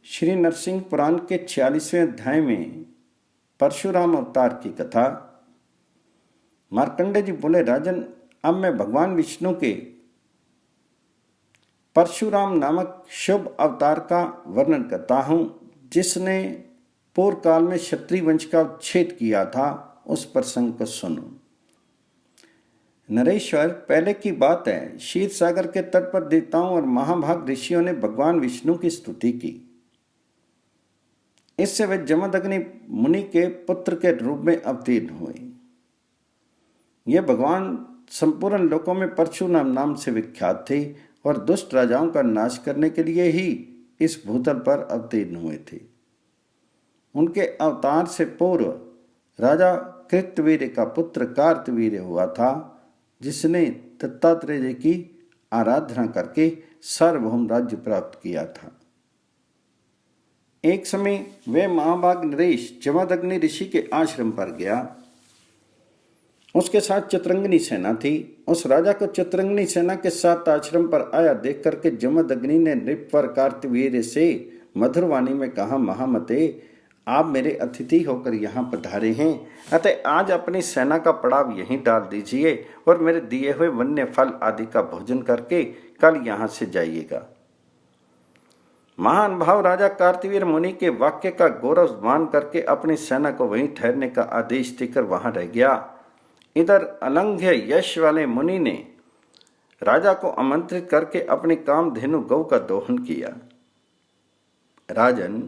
श्री नरसिंह पुराण के 46वें अध्याय में परशुराम अवतार की कथा। मार्कंडेय जी बोले, राजन, अब मैं भगवान विष्णु के परशुराम नामक शुभ अवतार का वर्णन करता हूँ, जिसने पूर्व काल में क्षत्रिय वंश का उच्छेद किया था। उस प्रसंग को सुनो। नरेश्वर, पहले की बात है, क्षीर सागर के तट पर देवताओं और महाभाग ऋषियों ने भगवान विष्णु की स्तुति की। इससे वे जमदग्नि मुनि के पुत्र के रूप में अवतीर्ण हुए। ये भगवान संपूर्ण लोकों में परशुराम नाम से विख्यात थे और दुष्ट राजाओं का नाश करने के लिए ही इस भूतल पर अवतीर्ण हुए थे। उनके अवतार से पूर्व राजा कृतवीर्य का पुत्र कार्तवीर्य हुआ था, जिसने दत्तात्रेय जी की आराधना करके सार्वभौम राज्य प्राप्त किया था। एक समय वह महाभाग नरेश जमदग्नि ऋषि के आश्रम पर गया। उसके साथ चित्रंगनी सेना थी। उस राजा को चित्रंगनी सेना के साथ आश्रम पर आया देख करके जमदग्नि ने नृपवर कार्तवीर्य से मधुर वाणी में कहा, महामते, आप मेरे अतिथि होकर यहाँ पधारे हैं, अतः आज अपनी सेना का पड़ाव यहीं डाल दीजिए और मेरे दिए हुए वन्य फल आदि का भोजन करके कल यहाँ से जाइएगा। महान भाव राजा कार्तवीर्य मुनि के वाक्य का गौरव मान करके अपनी सेना को वहीं ठहरने का आदेश देकर वहां रह गया। इधर अलंघ्य यश वाले मुनि ने राजा को आमंत्रित करके अपनी कामधेनु गौ का दोहन किया। राजन,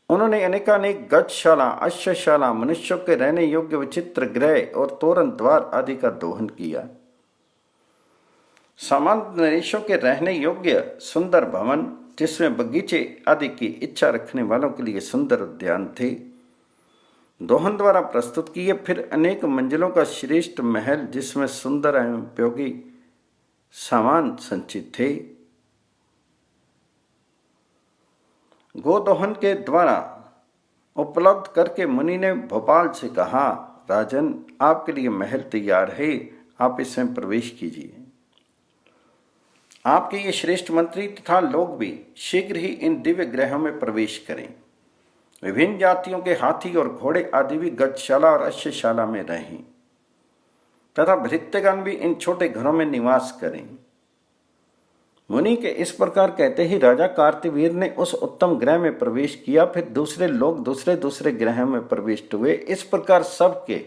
उन्होंने अनेकानेक गजशाला, अश्वशाला, मनुष्यों के रहने योग्य विचित्र गृह और तोरण द्वार आदि का दोहन किया। सामान्य नरेशों के रहने योग्य सुंदर भवन, जिसमें बगीचे आदि की इच्छा रखने वालों के लिए सुंदर उद्यान थे, दोहन द्वारा प्रस्तुत किए। फिर अनेक मंजिलों का श्रेष्ठ महल, जिसमें सुंदर एवं उपयोगी सामान संचित थे। गोदोहन के द्वारा उपलब्ध करके मुनि ने भोपाल से कहा, राजन, आपके लिए महल तैयार है, आप इसमें प्रवेश कीजिए। आपके ये श्रेष्ठ मंत्री तथा लोग भी शीघ्र ही इन दिव्य ग्रहों में प्रवेश करें। विभिन्न जातियों के हाथी और घोड़े आदि भी गजशाला और अश्वशाला में रहें तथा भृत्यगण भी इन छोटे घरों में निवास करें। मुनि के इस प्रकार कहते ही राजा कार्तवीर्य ने उस उत्तम ग्रह में प्रवेश किया। फिर दूसरे लोग दूसरे दूसरे ग्रहों में प्रविष्ट हुए। इस प्रकार सबके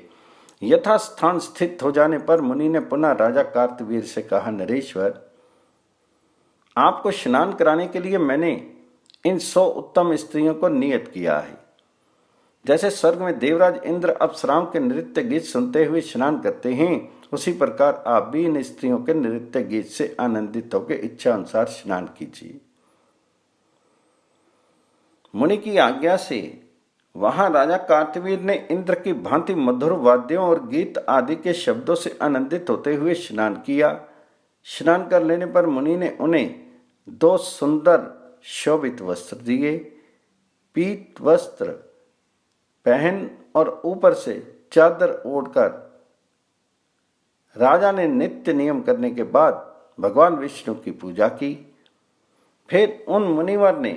यथास्थान स्थित हो जाने पर मुनि ने पुनः राजा कार्तवीर्य से कहा, नरेश्वर, आपको स्नान कराने के लिए मैंने इन 100 उत्तम स्त्रियों को नियत किया है। जैसे स्वर्ग में देवराज इंद्र अप्सराओं के नृत्य गीत सुनते हुए स्नान करते हैं, उसी प्रकार आप भी इन स्त्रियों के नृत्य गीत से आनंदित होकर इच्छा अनुसार स्नान कीजिए। मुनि की आज्ञा से वहां राजा कार्तवीर्य ने इंद्र की भांति मधुर वाद्यों और गीत आदि के शब्दों से आनंदित होते हुए स्नान किया। स्नान कर लेने पर मुनि ने उन्हें 2 सुंदर शोभित वस्त्र दिए। पीत वस्त्र पहन और ऊपर से चादर ओढ़कर राजा ने नित्य नियम करने के बाद भगवान विष्णु की पूजा की। फिर उन मुनिवर ने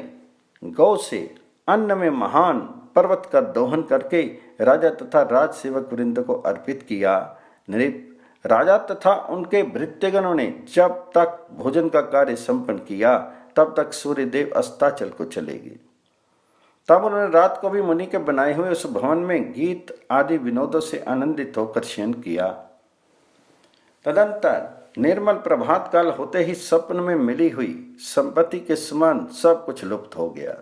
गौ से अन्न में महान पर्वत का दोहन करके राजा तथा राज सेवक वृंद को अर्पित किया। नृप, राजा तथा उनके भृत्यगणों ने जब तक भोजन का कार्य संपन्न किया, तब तक सूर्यदेव अस्ताचल को चले गए। तब उन्होंने रात को भी मुनि के बनाए हुए उस भवन में गीत आदि विनोदों से आनंदित होकर शयन किया। तदंतर निर्मल प्रभात काल होते ही स्वप्न में मिली हुई संपत्ति के समान सब कुछ लुप्त हो गया।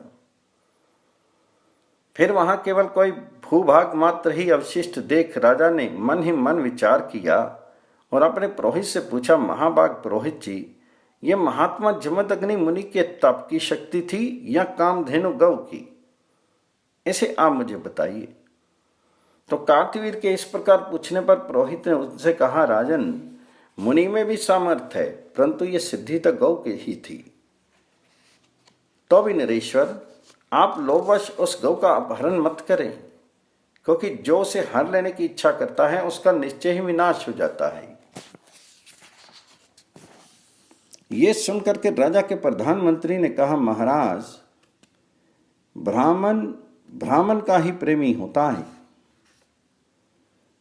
फिर वहां केवल कोई भूभाग मात्र ही अवशिष्ट देख राजा ने मन ही मन विचार किया और अपने पुरोहित से पूछा, महाभाग पुरोहित जी, ये महात्मा जमदग्नि मुनि के तप की शक्ति थी या कामधेनु गौ की? इसे आप मुझे बताइए। तो कार्तवीर्य के इस प्रकार पूछने पर पुरोहित ने उनसे कहा, राजन, मुनि में भी सामर्थ्य है, परंतु ये सिद्धि तो गौ की ही थी। तो भी नरेश्वर, आप लोभवश उस गौ का अपहरण मत करें, क्योंकि जो उसे हर लेने की इच्छा करता है उसका निश्चय ही विनाश हो जाता है। ये सुनकर के राजा के प्रधानमंत्री ने कहा, महाराज, ब्राह्मण ब्राह्मण का ही प्रेमी होता है।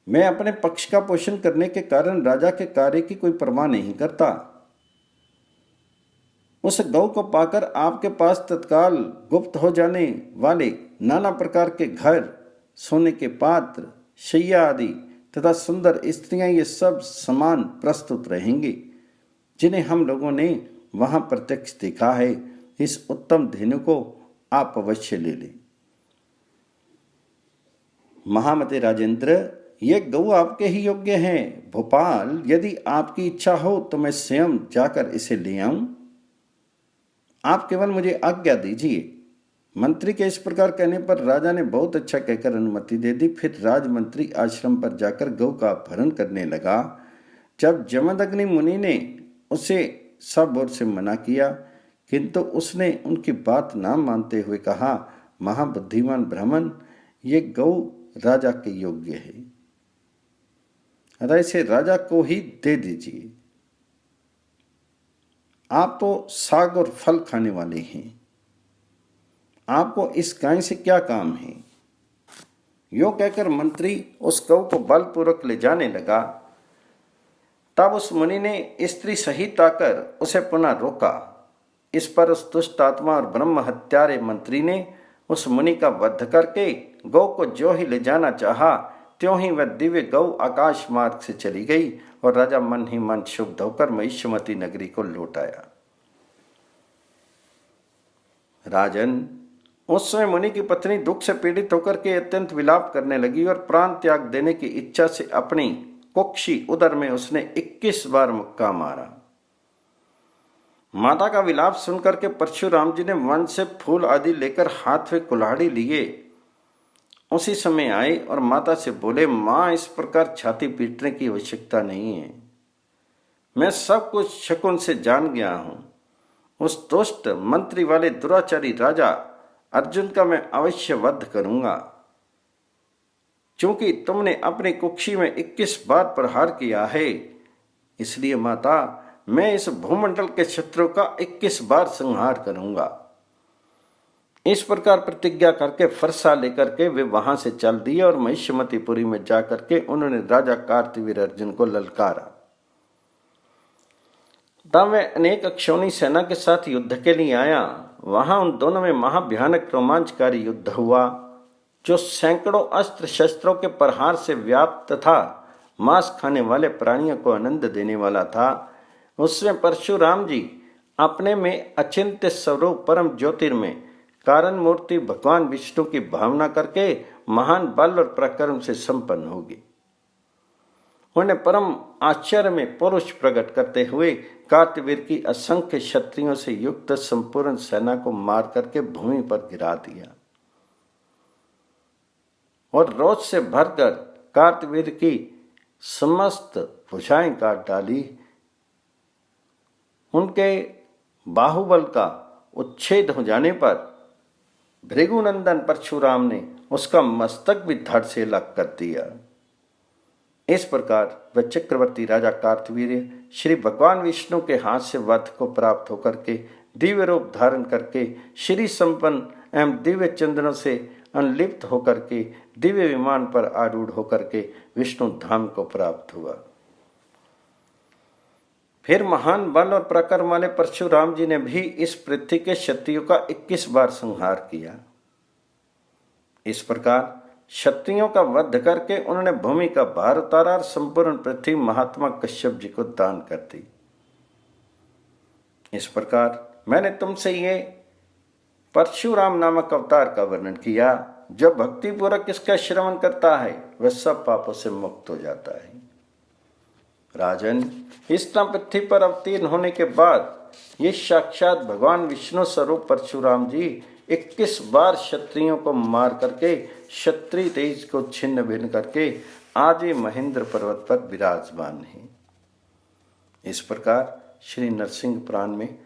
मैं अपने पक्ष का पोषण करने के कारण राजा के कार्य की कोई परवाह नहीं करता। उस गौ को पाकर आपके पास तत्काल गुप्त हो जाने वाले नाना प्रकार के घर, सोने के पात्र, शैया आदि तथा सुंदर स्त्रियां, ये सब समान प्रस्तुत रहेंगे जिन्हें हम लोगों ने वहां प्रत्यक्ष देखा है। इस उत्तम धेनु को आप अवश्य ले लें। महामते राजेंद्र, ये गौ आपके ही योग्य हैं। भोपाल यदि आपकी इच्छा हो तो मैं स्वयं जाकर इसे ले आऊं। आप केवल मुझे आज्ञा दीजिए। मंत्री के इस प्रकार कहने पर राजा ने बहुत अच्छा कहकर अनुमति दे दी। फिर राजमंत्री आश्रम पर जाकर गौ का अपहरण करने लगा। जब जमदग्नि मुनि ने उसे सब ओर से मना किया, किंतु उसने उनकी बात ना मानते हुए कहा, महाबुद्धिमान ब्राह्मण, ये गौ राजा के योग्य है, अतः इसे राजा को ही दे दीजिए। आप तो साग और फल खाने वाले हैं, आपको इस गाय से क्या काम है? यो कहकर मंत्री उस गौ को बलपूर्वक ले जाने लगा। तब उस मुनि ने स्त्री सहित आकर उसे पुनः रोका। इस पर उस दुष्ट आत्मा और ब्रह्म हत्यारे मंत्री ने उस मुनि का वध करके गौ को जो ही ले जाना चाहा, त्यों ही वह दिव्य गौ आकाश मार्ग से चली गई और राजा मन ही मन क्षुब्ध होकर महिष्मती नगरी को लौट आया। राजन, उस समय मुनि की पत्नी दुख से पीड़ित होकर के अत्यंत विलाप करने लगी और प्राण त्याग देने की इच्छा से अपनी कुक्षी उदर में उसने 21 बार मुक्का मारा। माता का विलाप सुनकर के परशुराम जी ने वन से फूल आदि लेकर हाथ में कुल्हाड़ी लिए उसी समय आए और माता से बोले, मां, इस प्रकार छाती पीटने की आवश्यकता नहीं है। मैं सब कुछ शकुन से जान गया हूं। उस दुष्ट मंत्री वाले दुराचारी राजा अर्जुन का मैं अवश्य वध करूंगा। क्योंकि तुमने अपनी कुक्षी में 21 बार प्रहार किया है, इसलिए माता, मैं इस भूमंडल के शत्रु का 21 बार संहार करूंगा। इस प्रकार प्रतिज्ञा करके फरसा लेकर के वे वहां से चल दिए और महिष्मतीपुरी में जाकर के उन्होंने राजा कार्तवीर अर्जुन को ललकारा। तब वह अनेक अक्षौणी सेना के साथ युद्ध के लिए आया। वहां उन दोनों में महाभयानक रोमांचकारी युद्ध हुआ, जो सैकड़ों अस्त्र शस्त्रों के प्रहार से व्याप्त तथा मांस खाने वाले प्राणियों को आनंद देने वाला था। उसमें परशुराम जी अपने में अचिंत्य स्वरूप परम ज्योतिर्मय कारण मूर्ति भगवान विष्णु की भावना करके महान बल और पराक्रम से संपन्न होगी। उन्हें परम आश्चर्य में पुरुष प्रकट करते हुए कार्तवीर की असंख्य क्षत्रियों से युक्त संपूर्ण सेना को मार करके भूमि पर गिरा दिया और रोष से भरकर कार्तवीर की समस्त भुजाएं काट डाली। उनके बाहुबल का उच्छेद हो जाने पर भृगुनंदन परशुराम ने उसका मस्तक भी धड़ से अलग कर दिया। इस प्रकार वह चक्रवर्ती राजा कार्तवीर्य श्री भगवान विष्णु के हाथ से वध को प्राप्त होकर के दिव्य रूप धारण करके श्री संपन्न एवं दिव्य चंद्रों से अनलिप्त होकर के दिव्य विमान पर आरूढ़ होकर के विष्णु धाम को प्राप्त हुआ। फिर महान बल और पराक्रम वाले परशुराम जी ने भी इस पृथ्वी के क्षत्रियों का 21 बार संहार किया। इस प्रकार क्षत्रियों का वध करके उन्होंने भूमि का भार उतारा और संपूर्ण पृथ्वी महात्मा कश्यप जी को दान कर दी। इस प्रकार मैंने तुमसे ये परशुराम नामक अवतार का वर्णन किया। जब भक्तिपूर्वक इसका श्रवण करता है वह सब पापों से मुक्त हो जाता है। राजन, इस पृथ्वी पर अवतीर्ण होने के बाद ये साक्षात भगवान विष्णु स्वरूप परशुराम जी 21 बार क्षत्रियों को मार करके क्षत्रिय तेज को छिन्न भिन्न करके आज ये महेंद्र पर्वत पर विराजमान है। इस प्रकार श्री नरसिंह पुराण में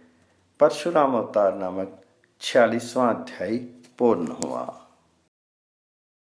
परशुराम अवतार नामक 46वां अध्याय पूर्ण हुआ।